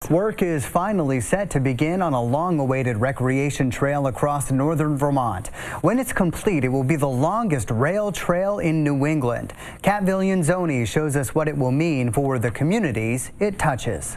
Work is finally set to begin on a long-awaited recreation trail across northern Vermont. When it's complete, it will be the longest rail trail in New England. Viglienzoni shows us what it will mean for the communities it touches.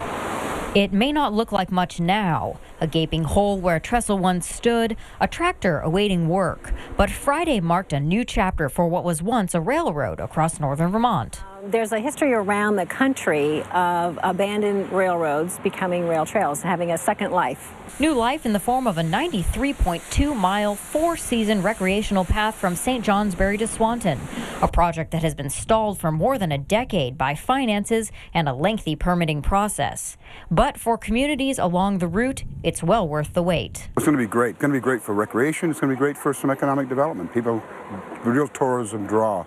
It may not look like much now, a gaping hole where a trestle once stood, a tractor awaiting work. But Friday marked a new chapter for what was once a railroad across northern Vermont. There's a history around the country of abandoned railroads becoming rail trails, having a second life. New life in the form of a 93.2-mile, four-season recreational path from St. Johnsbury to Swanton, a project that has been stalled for more than a decade by finances and a lengthy permitting process. But for communities along the route, it's well worth the wait. It's going to be great. It's going to be great for recreation. It's going to be great for some economic development. People, real tourism draw.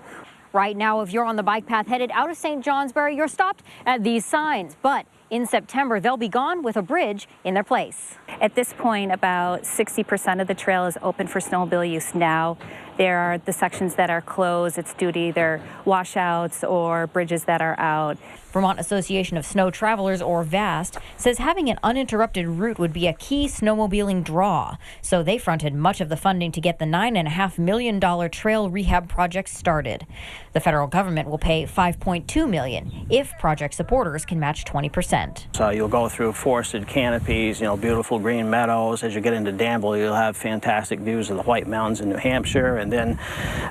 Right now, if you're on the bike path headed out of St. Johnsbury, you're stopped at these signs. But in September, they'll be gone with a bridge in their place. At this point, about 60% of the trail is open for snowmobile use now. There are the sections that are closed. It's due to either washouts or bridges that are out. Vermont Association of Snow Travelers, or VAST, says having an uninterrupted route would be a key snowmobiling draw. So they fronted much of the funding to get the $9.5 million trail rehab project started. The federal government will pay $5.2 million if project supporters can match 20%. So you'll go through forested canopies, beautiful green meadows. As you get into Danville, you'll have fantastic views of the White Mountains in New Hampshire. And then,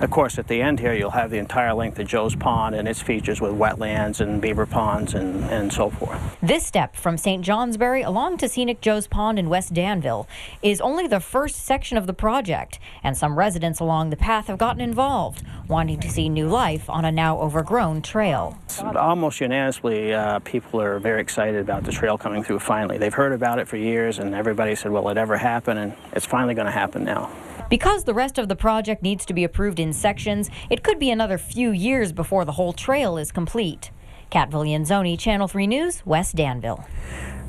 of course, at the end here, you'll have the entire length of Joe's Pond and its features with wetlands and beaver ponds and so forth. This step from St. Johnsbury along to scenic Joe's Pond in West Danville is only the first section of the project, and some residents along the path have gotten involved, wanting to see new life on a now overgrown trail. Almost unanimously, people are very excited about the trail coming through finally. They've heard about it for years, and everybody said, will it ever happen? And it's finally going to happen now. Because the rest of the project needs to be approved in sections, it could be another few years before the whole trail is complete. Viglienzoni, Channel 3 News, West Danville.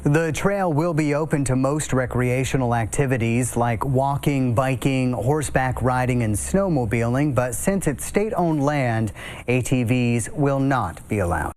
The trail will be open to most recreational activities like walking, biking, horseback riding, and snowmobiling, but since it's state-owned land, ATVs will not be allowed.